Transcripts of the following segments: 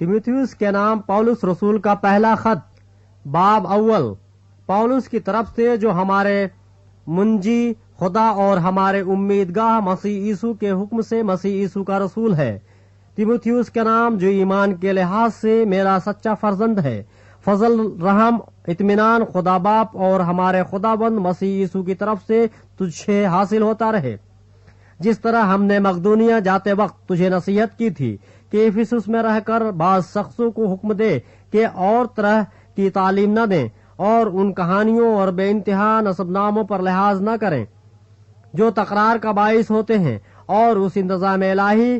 तीमुथियुस के नाम पौलुस रसूल का पहला खत, बाब अव्वल। पौलुस की तरफ से जो हमारे मुंजी खुदा और हमारे उम्मीदगाह मसीह यीशु के हुक्म से मसीह यीशु का रसूल है। तीमुथियुस के नाम जो ईमान के लिहाज से मेरा सच्चा फर्जंद है, फजल, रहम, इत्मीनान खुदा बाप और हमारे खुदाबंद मसीह यीशु की तरफ से तुझे हासिल होता रहे। जिस तरह हमने मकदूनिया जाते वक्त तुझे नसीहत की थी कि इफिसुस में रहकर बाज शख्सों को हुक्म दे कि और तरह की तालीम न दें और उन कहानियों और बेइंतहा नसबनामों पर लिहाज न करें जो तकरार का बाइस होते हैं और उस इंतजाम इलाही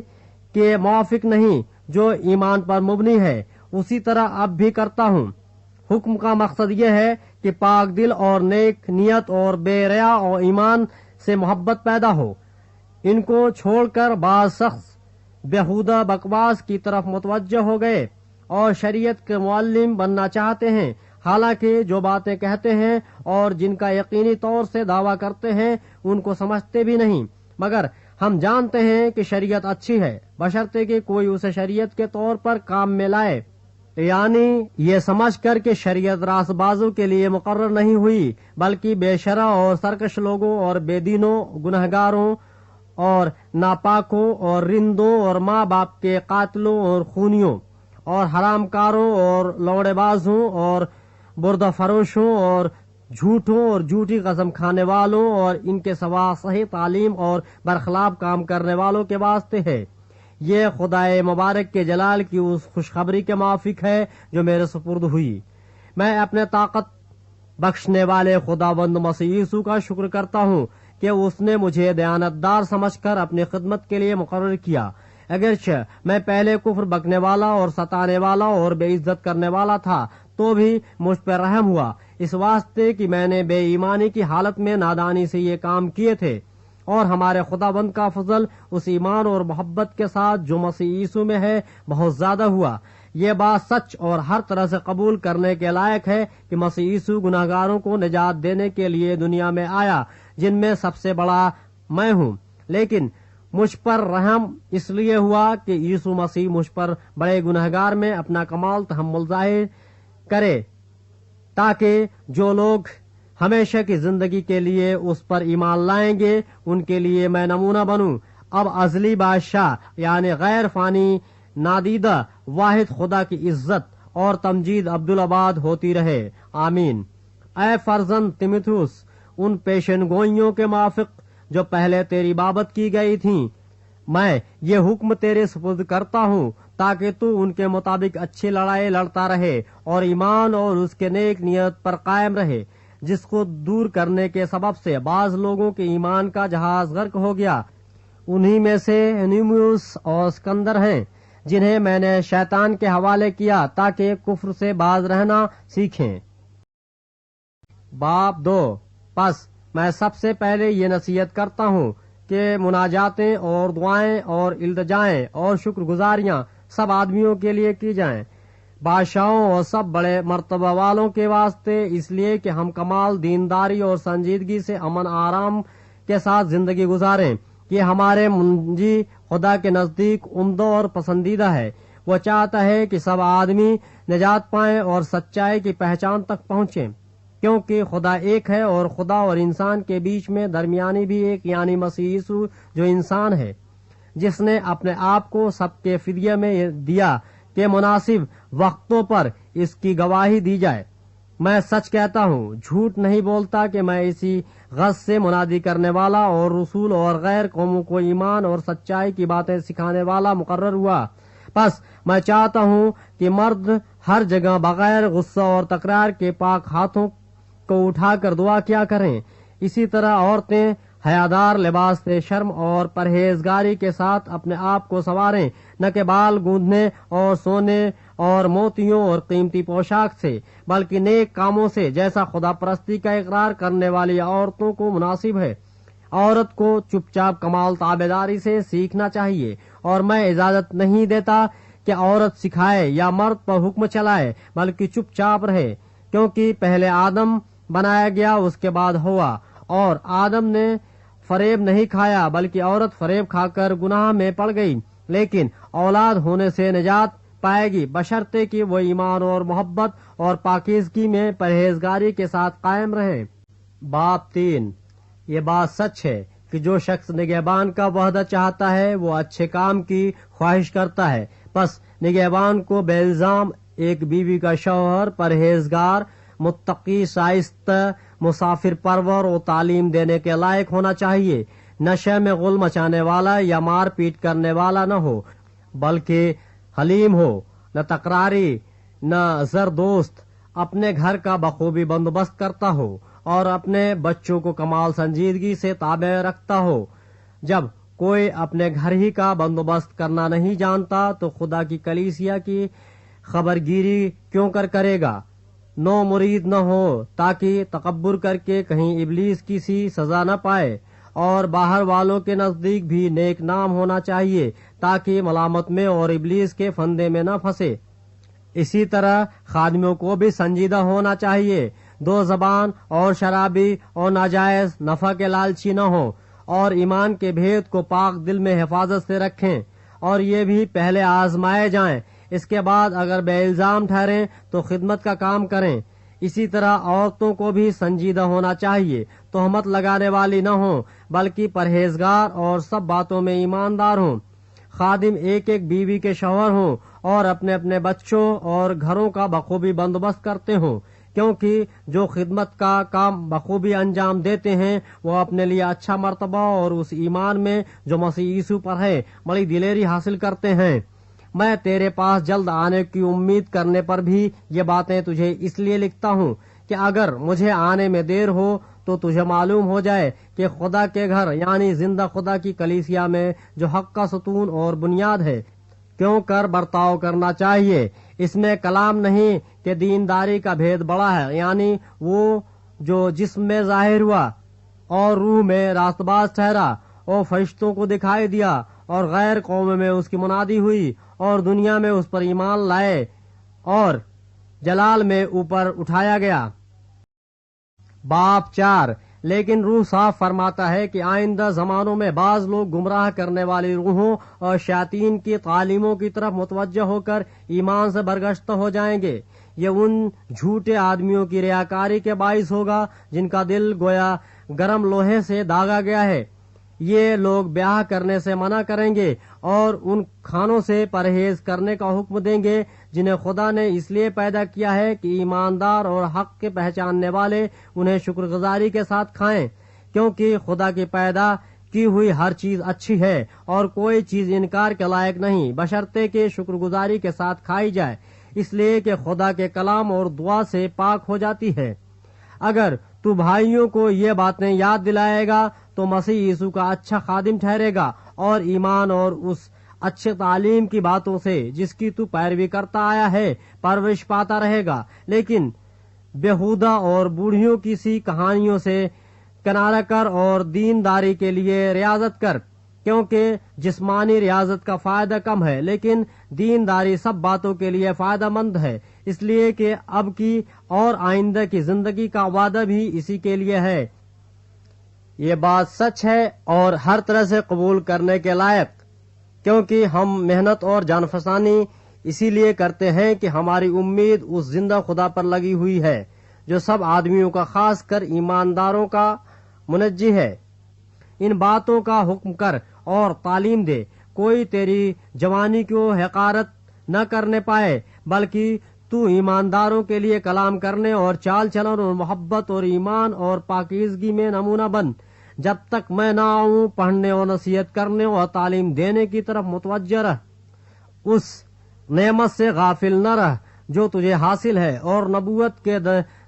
के मुआफिक नहीं जो ईमान पर मुबनी है। उसी तरह अब भी करता हूँ। हुक्म का मकसद यह है कि पाक दिल और नेक नियत और बेरिया और ईमान से मोहब्बत पैदा हो। इनको छोड़कर बाज शख्स बेहुदा बकवास की तरफ मुतवज्जह हो गए और शरीयत के मुअल्लिम बनना चाहते हैं, हालांकि जो बातें कहते हैं और जिनका यकीनी तौर से दावा करते हैं उनको समझते भी नहीं। मगर हम जानते हैं कि शरीयत अच्छी है, बशर्ते कि कोई उसे शरीयत के तौर पर काम में लाए, यानी ये समझ कर कि शरीयत रासबाजों के लिए मुकर्रर नहीं हुई बल्कि बेशरा और सरकश लोगों और बेदीनों, गुनहगारों और नापाकों और रिंदों और माँ बाप के कातलों और खूनियों और हरामकारों और लौड़ेबाजों और बुर्दा फरोशों और झूठों और झूठी कसम खाने वालों और इनके सवा सही तालीम और बरखलाफ काम करने वालों के वास्ते है। ये खुदाए मुबारक के जलाल की उस खुशखबरी के माफिक है जो मेरे सुपुर्द हुई। मैं अपने ताकत बख्शने वाले खुदाबंद मसीह यीशु का शुक्र करता हूँ कि उसने मुझे दयानतदार समझकर अपनी खिदमत के लिए मुकर्रर किया। अगरचे मैं पहले कुफ्र बकने वाला और सताने वाला और बेइज्जत करने वाला था, तो भी मुझ पर रहम हुआ, इस वास्ते कि मैंने बेईमानी की हालत में नादानी से ये काम किए थे। और हमारे खुदाबंद का फजल उस ईमान और मोहब्बत के साथ जो मसीह यीशु में है बहुत ज्यादा हुआ। ये बात सच और हर तरह से कबूल करने के लायक है कि मसीह यीशु गुनाहगारों को निजात देने के लिए दुनिया में आया, जिनमें सबसे बड़ा मैं हूँ। लेकिन मुझ पर रहम इसलिए हुआ कि यीशु मसीह मुझ पर बड़े गुनहगार में अपना कमाल तहम्मुल जाहिर करे, ताकि जो लोग हमेशा की जिंदगी के लिए उस पर ईमान लाएंगे उनके लिए मैं नमूना बनूं। अब अजली बादशाह यानी गैर फानी नादीदा वाहिद खुदा की इज्जत और तमजीद अब्दुल आबाद होती रहे। आमीन। ऐ फर्जंद तीमुथियुस, उन पेशन गोइयों के माफिक जो पहले तेरी बाबत की गई थीं, मैं ये हुक्म तेरे सुपुर्द करता हूँ ताकि तू उनके मुताबिक अच्छी लड़ाई लड़ता रहे और ईमान और उसके नेक नियत पर कायम रहे, जिसको दूर करने के सबब से बाज लोगों के ईमान का जहाज गर्क हो गया। उन्हीं में से यूनिमुस और सिकंदर हैं, जिन्हें मैंने शैतान के हवाले किया ताकि कुफ्र से बाज रहना सीखें। बाब 2। बस मैं सबसे पहले ये नसीहत करता हूँ कि मुनाजातें और दुआएं और इल्तिजाएं और शुक्रगुजारियां सब आदमियों के लिए की जाएं, बादशाहों और सब बड़े मर्तबा वालों के वास्ते, इसलिए कि हम कमाल दीनदारी और संजीदगी से अमन आराम के साथ जिंदगी गुजारें। कि हमारे मुंजी खुदा के नजदीक उम्दा और पसंदीदा है। वो चाहता है कि सब आदमी निजात पाएं और सच्चाई की पहचान तक पहुँचे, क्योंकि खुदा एक है और खुदा और इंसान के बीच में दरमियानी भी एक, यानी मसीह यीशु जो इंसान है, जिसने अपने आप को सबके फिदिया में दिया कि मुनासिब वक्तों पर इसकी गवाही दी जाए। मैं सच कहता हूँ, झूठ नहीं बोलता कि मैं इसी गज से मुनादी करने वाला और रसूल और गैर कौमों को ईमान और सच्चाई की बातें सिखाने वाला मुकर्रर हुआ। बस मैं चाहता हूँ कि मर्द हर जगह बगैर गुस्सा और तकरार के पाक हाथों को उठाकर दुआ किया करें। इसी तरह औरतें हयादार लिबास से शर्म और परहेजगारी के साथ अपने आप को संवारें, न कि बाल गूंदने और सोने और मोतियों और कीमती पोशाक से, बल्कि नेक कामों से, जैसा खुदा परस्ती का इकरार करने वाली औरतों को मुनासिब है। औरत को चुपचाप कमाल ताबेदारी से सीखना चाहिए, और मैं इजाजत नहीं देता कि औरत सिखाए या मर्द पर हुक्म चलाए, बल्कि चुपचाप रहे, क्योंकि पहले आदम बनाया गया, उसके बाद हुआ, और आदम ने फरेब नहीं खाया बल्कि औरत फरेब खाकर गुनाह में पड़ गई। लेकिन औलाद होने से निजात پائے گی بشرطے کہ وہ ایمان اور محبت اور پاکیزگی میں پرہیزگاری کے ساتھ قائم رہیں۔ باب 3، یہ بات سچ ہے کہ جو شخص نگہبان کا وحدت چاہتا ہے وہ اچھے کام کی خواہش کرتا ہے، پس نگہبان کو بے الزام ایک بیوی کا شوہر پرہیزگار، متقی، شائستہ، مسافر پرور اور تعلیم دینے کے لائق ہونا چاہیے، نشے میں غل مچانے والا یا مار پیٹ کرنے والا نہ ہو، بلکہ حلیم ہو، نہ تکراری، نہ زردوست، اپنے گھر کا بخوبی بندوبست کرتا ہو اور اپنے بچوں کو کمال سنجیدگی سے تابع رکھتا ہو۔ جب کوئی اپنے گھر ہی کا بندوبست کرنا نہیں جانتا تو خدا کی کلیسیا کی خبرگیری کیوں کرے گا؟ نو مرید نہ ہو تاکہ تکبر کر کے کہیں ابلیس کی سی سزا نہ پائے، اور باہر والوں کے نزدیک بھی نیک نام ہونا چاہیے تاکہ ملامت میں اور ابلیس کے فندے میں نہ پھنسے۔ اسی طرح خادموں کو بھی سنجیدہ ہونا چاہیے، دو زبان اور شرابی اور ناجائز نفع کے لالچی نہ ہوں، اور ایمان کے بھید کو پاک دل میں حفاظت سے رکھیں، اور یہ بھی پہلے آزمائے جائیں، اس کے بعد اگر بے الزام ٹھہریں تو خدمت کا کام کریں۔ اسی طرح عورتوں کو بھی سنجیدہ ہونا چاہیے، تہمت لگانے والی نہ ہوں بلکہ پرہیزگار اور سب باتوں میں ایماندار ہوں۔ خادم ایک ایک بیوی کے شوہر ہوں اور اپنے اپنے بچوں اور گھروں کا بخوبی بندوبست کرتے ہوں، کیونکہ جو خدمت کا کام بخوبی انجام دیتے ہیں وہ اپنے لیے اچھا مرتبہ اور اس ایمان میں جو مسیح یسوع پر ہے بڑی دلیری حاصل کرتے ہیں۔ میں تیرے پاس جلد آنے کی امید کرنے پر بھی یہ باتیں تجھے اس لیے لکھتا ہوں کہ اگر مجھے آنے میں دیر ہو تو تجھے معلوم ہو جائے کہ خدا کے گھر یعنی زندہ خدا کی کلیسیا میں جو حق کا ستون اور بنیاد ہے کیوں کر برتاؤ کرنا چاہیے۔ اس میں کلام نہیں کہ دینداری کا بھید بڑا ہے، یعنی وہ جو جسم میں ظاہر ہوا اور روح میں راست باز ٹھہرا اور فرشتوں کو دکھائی دیا اور غیر قوم میں اس کی منادی ہوئی اور دنیا میں اس پر ایمان لائے اور جلال میں اوپر اٹھایا گیا۔ باب 4، لیکن روح صاف فرماتا ہے کہ آئندہ زمانوں میں بعض لوگ گمراہ کرنے والی روحوں اور شیاطین کی تعلیموں کی طرف متوجہ ہو کر ایمان سے برگشتہ ہو جائیں گے۔ یہ ان جھوٹے آدمیوں کی ریاکاری کے باعث ہوگا جن کا دل گویا گرم لوہے سے داغا گیا ہے۔ یہ لوگ بیاہ کرنے سے منع کریں گے اور ان کھانوں سے پرہیز کرنے کا حکم دیں گے جنہیں خدا نے اس لیے پیدا کیا ہے کہ ایماندار اور حق کے پہچاننے والے انہیں شکر گزاری کے ساتھ کھائیں، کیونکہ خدا کی پیدا کی ہوئی ہر چیز اچھی ہے اور کوئی چیز انکار کے لائق نہیں بشرطے کہ شکر گزاری کے ساتھ کھائی جائے، اس لیے کہ خدا کے کلام اور دعا سے پاک ہو جاتی ہے۔ اگر تو بھائیوں کو یہ باتیں یاد دلائے گا تو مسیح یسوع کا اچھا خادم ٹھہرے گا اور ایمان اور اس اچھے تعلیم کی باتوں سے جس کی تو پیروی کرتا آیا ہے پرورش پاتا رہے گا، لیکن بےہودہ اور بوڑھیوں کی سی کہانیوں سے کنارہ کر اور دینداری کے لیے ریاضت کر، کیونکہ جسمانی ریاضت کا فائدہ کم ہے لیکن دینداری سب باتوں کے لیے فائدہ مند ہے، اس لیے کہ اب کی اور آئندہ کی زندگی کا وعدہ بھی اسی کے لیے ہے۔ یہ بات سچ ہے اور ہر طرح سے قبول کرنے کے لائق، کیونکہ ہم محنت اور جان فسانی اسی لیے کرتے ہیں کہ ہماری امید اس زندہ خدا پر لگی ہوئی ہے جو سب آدمیوں کا خاص کر ایمانداروں کا منجی ہے۔ ان باتوں کا حکم کر اور تعلیم دے، کوئی تیری جوانی کو حقارت نہ کرنے پائے، بلکہ تو ایمانداروں کے لیے کلام کرنے اور چال چلن اور محبت اور ایمان اور پاکیزگی میں نمونہ بن۔ جب تک میں نہ آؤں پڑھنے اور نصیحت کرنے اور تعلیم دینے کی طرف متوجہ رہ، اس نعمت سے غافل نہ رہ جو تجھے حاصل ہے اور نبوت کے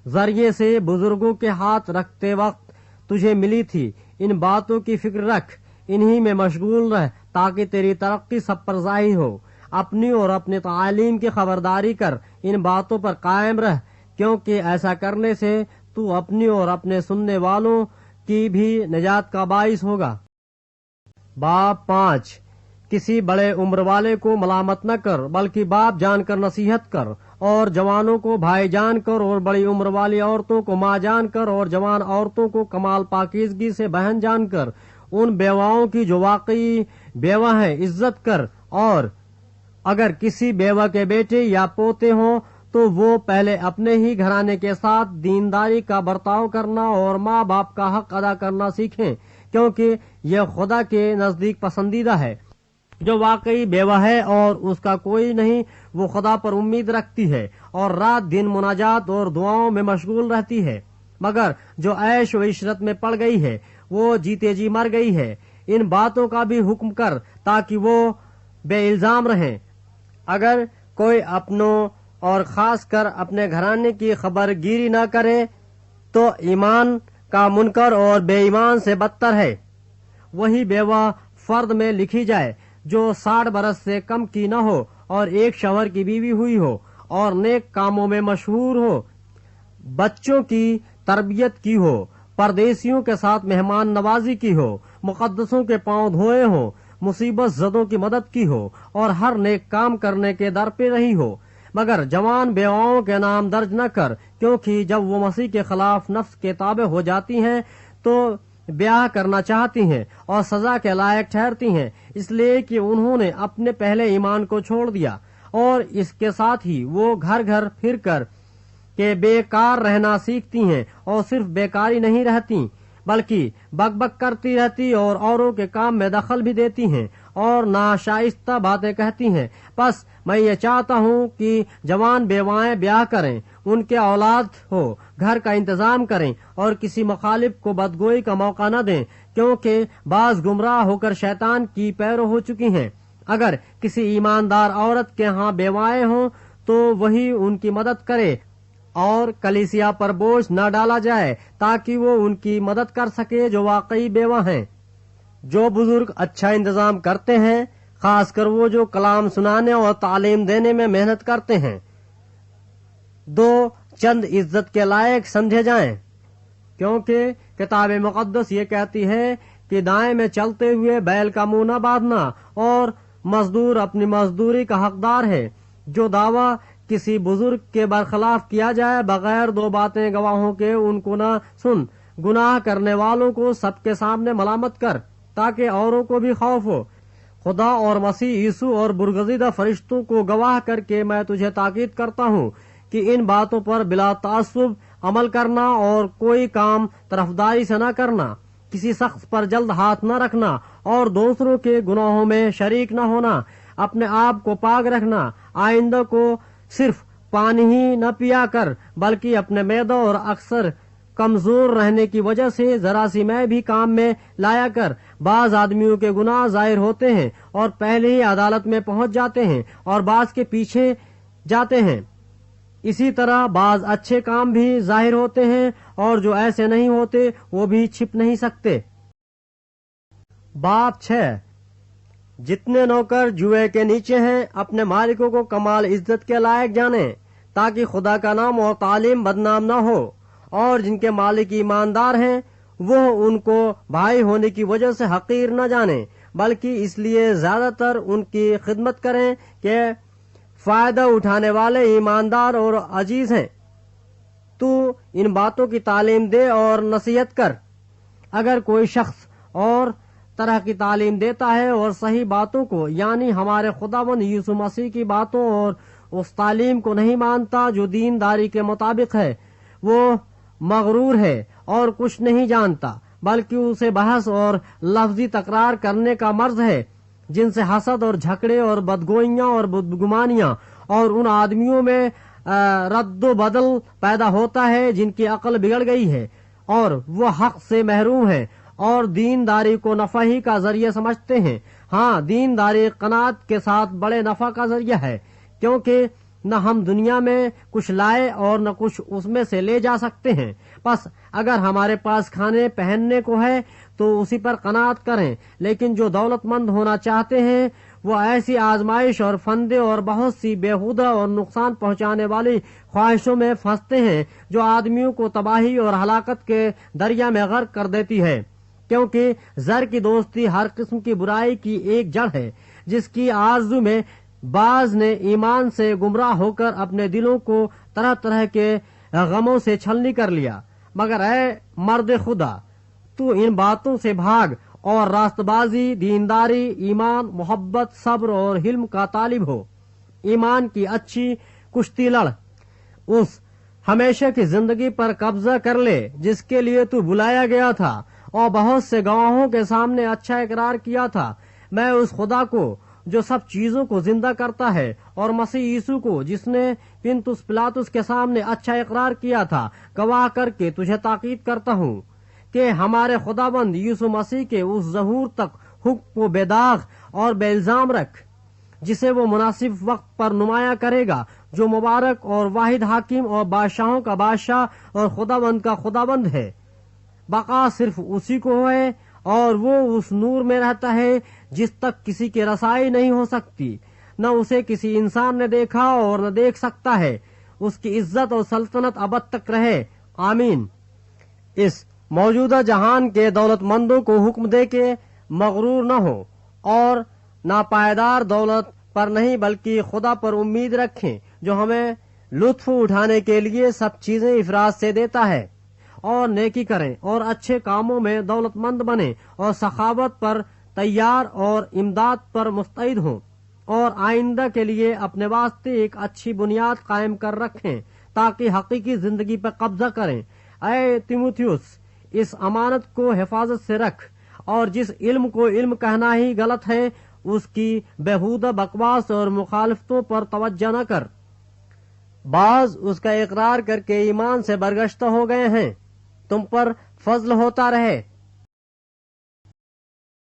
ذریعے سے بزرگوں کے ہاتھ رکھتے وقت تجھے ملی تھی۔ ان باتوں کی فکر رکھ، انہی میں مشغول رہ تاکہ تیری ترقی سب پر ظاہر ہو۔ اپنی اور اپنی تعلیم کی خبرداری کر، ان باتوں پر قائم رہ، کیونکہ ایسا کرنے سے تو اپنی اور اپنے سننے والوں کی بھی نجات کا باعث ہوگا۔ باب 5، کسی بڑے عمر والے کو ملامت نہ کر بلکہ باپ جان کر نصیحت کر، اور جوانوں کو بھائی جان کر اور بڑی عمر والی عورتوں کو ماں جان کر اور جوان عورتوں کو کمال پاکیزگی سے بہن جان کر، ان بیواؤں کی جو واقعی بیوہ ہیں عزت کر، اور अगर किसी बेवा के बेटे या पोते हों तो वो पहले अपने ही घराने के साथ दीनदारी का बर्ताव करना और माँ बाप का हक अदा करना सीखें, क्योंकि यह खुदा के नजदीक पसंदीदा है। जो वाकई बेवा है और उसका कोई नहीं, वो खुदा पर उम्मीद रखती है और रात दिन मुनाजात और दुआओं में मशगूल रहती है। मगर जो ऐश व इशरत में पड़ गई है, वो जीते जी मर गई है। इन बातों का भी हुक्म कर ताकि वो बेइल्जाम रहें। अगर कोई अपनों और खास कर अपने घराने की खबरगिरी न करे तो ईमान का मुनकर और बेईमान से बदतर है। वही बेवा फर्द में लिखी जाए जो 60 बरस से कम की न हो और एक शौहर की बीवी हुई हो और नेक कामों में मशहूर हो, बच्चों की तरबियत की हो, परदेसियों के साथ मेहमान नवाजी की हो, मुकद्दसों के पांव धोए हो, मुसीबत ज़दों की मदद की हो और हर नेक काम करने के दर पे रही हो। मगर जवान बेवाओं के नाम दर्ज न कर, क्योंकि जब वो मसीह के खिलाफ नफ्स के ताबे हो जाती हैं तो ब्याह करना चाहती हैं और सजा के लायक ठहरती हैं, इसलिए कि उन्होंने अपने पहले ईमान को छोड़ दिया। और इसके साथ ही वो घर घर फिर कर के बेकार रहना सीखती हैं और सिर्फ बेकारी नहीं रहती बल्कि बकबक करती रहती और औरों के काम में दखल भी देती हैं और नाशाइस्ता बातें कहती हैं। बस मैं ये चाहता हूँ कि जवान बेवाएं ब्याह करें, उनके औलाद हो, घर का इंतजाम करें और किसी मुखालिफ को बदगोई का मौका न दें, क्योंकि बाज गुमराह होकर शैतान की पैरो हो चुकी हैं। अगर किसी ईमानदार औरत के यहाँ बेवाएं हों तो वही उनकी मदद करे और कलीसिया पर बोझ न डाला जाए ताकि वो उनकी मदद कर सके जो वाकई बेवा हैं। जो बुजुर्ग अच्छा इंतजाम करते हैं, खासकर वो जो कलाम सुनाने और तालीम देने में मेहनत करते हैं, दो चंद इज्जत के लायक समझे जाएं, क्योंकि किताब मुकद्दस ये कहती है कि दाएं में चलते हुए बैल का मुंह न बांधना और मजदूर अपनी मजदूरी का हकदार है। जो दावा किसी बुजुर्ग के बरखिलाफ किया जाए बगैर दो बातें गवाहों के उनको न सुन। गुनाह करने वालों को सबके सामने मलामत कर ताकि औरों को भी खौफ हो। खुदा और मसीह यीशु और बुरगजीदा फरिश्तों को गवाह करके मैं तुझे ताकीद करता हूँ कि इन बातों पर बिला तासुब अमल करना और कोई काम तरफदारी से न करना, किसी शख्स पर जल्द हाथ न रखना और दूसरों के गुनाहों में शरीक न होना, अपने आप को पाक रखना, आइंदा को सिर्फ पानी ही न पिया कर बल्कि अपने मैदा और अक्सर कमजोर रहने की वजह से जरा सी मैं भी काम में लाया कर। बाज आदमियों के गुनाह जाहिर होते हैं और पहले ही अदालत में पहुंच जाते हैं और बाज के पीछे जाते हैं। इसी तरह बाज अच्छे काम भी जाहिर होते हैं और जो ऐसे नहीं होते वो भी छिप नहीं सकते। बात 6, जितने नौकर जुए के नीचे हैं अपने मालिकों को कमाल इज्जत के लायक जाने ताकि खुदा का नाम और तालीम बदनाम न हो। और जिनके मालिक ईमानदार हैं वो उनको भाई होने की वजह से हकीर न जाने बल्कि इसलिए ज्यादातर उनकी खिदमत करें कि फायदा उठाने वाले ईमानदार और अजीज हैं। तू इन बातों की तालीम दे और नसीहत कर। अगर कोई शख्स और तरह की तालीम देता है और सही बातों को यानी हमारे खुदावंद यीशु मसीह की बातों और उस तालीम को नहीं मानता जो दीनदारी के मुताबिक है, वो मगरूर है और कुछ नहीं जानता बल्कि उसे बहस और लफ्जी तकरार करने का मर्ज है, जिनसे हसद और झगड़े और बदगोइयां और बदगुमानियां और उन आदमियों में रद्दो बदल पैदा होता है जिनकी अकल बिगड़ गई है और वो हक से महरूम है और दीनदारी को नफा ही का जरिया समझते हैं। हाँ, दीनदारी कनात के साथ बड़े नफा का जरिया है, क्योंकि न हम दुनिया में कुछ लाए और न कुछ उसमें से ले जा सकते हैं। बस अगर हमारे पास खाने पहनने को है तो उसी पर कनात करें। लेकिन जो दौलतमंद होना चाहते हैं वो ऐसी आजमाइश और फंदे और बहुत सी बेहुदा और नुकसान पहुंचाने वाली ख्वाहिशों में फंसते हैं जो आदमियों को तबाही और हलाकत के दरिया में गर्क कर देती है, क्योंकि जर की दोस्ती हर किस्म की बुराई की एक जड़ है जिसकी आरजू में बाज ने ईमान से गुमराह होकर अपने दिलों को तरह तरह के गमों से छलनी कर लिया। मगर ऐ मर्द खुदा, तू इन बातों से भाग और रास्तबाजी, दीनदारी, ईमान, मोहब्बत, सब्र और हिल्म का तालिब हो। ایمان کی اچھی کشتی لڑ، اس ہمیشہ کی زندگی پر قبضہ کر لے جس کے لیے تو بلایا گیا تھا اور بہت سے گواہوں کے سامنے اچھا اقرار کیا تھا۔ میں اس خدا کو جو سب چیزوں کو زندہ کرتا ہے اور مسیح یسوع کو جس نے پنطس پلاطس کے سامنے اچھا اقرار کیا تھا گواہ کر کے تجھے تاکید کرتا ہوں کہ ہمارے خداوند یسوع مسیح کے اس ظہور تک حق کو بے داغ اور بے الزام رکھ جسے وہ مناسب وقت پر نمایاں کرے گا، جو مبارک اور واحد حاکم اور بادشاہوں کا بادشاہ اور خداوند کا خداوند ہے۔ بقا صرف اسی کو ہے اور وہ اس نور میں رہتا ہے جس تک کسی کی رسائی نہیں ہو سکتی، نہ اسے کسی انسان نے دیکھا اور نہ دیکھ سکتا ہے۔ اس کی عزت اور سلطنت ابد تک رہے، آمین۔ اس موجودہ جہان کے دولت مندوں کو حکم دے کے مغرور نہ ہو اور ناپائیدار دولت پر نہیں بلکہ خدا پر امید رکھیں جو ہمیں لطف اٹھانے کے لیے سب چیزیں افراط سے دیتا ہے، اور نیکی کریں اور اچھے کاموں میں دولت مند بنیں اور سخاوت پر تیار اور امداد پر مستعد ہوں، اور آئندہ کے لیے اپنے واسطے ایک اچھی بنیاد قائم کر رکھیں تاکہ حقیقی زندگی پر قبضہ کریں۔ اے تیموتھیوس، اس امانت کو حفاظت سے رکھ، اور جس علم کو علم کہنا ہی غلط ہے اس کی بےہودہ بکواس اور مخالفتوں پر توجہ نہ کر۔ بعض اس کا اقرار کر کے ایمان سے برگشتہ ہو گئے ہیں، تم پر فضل ہوتا رہے۔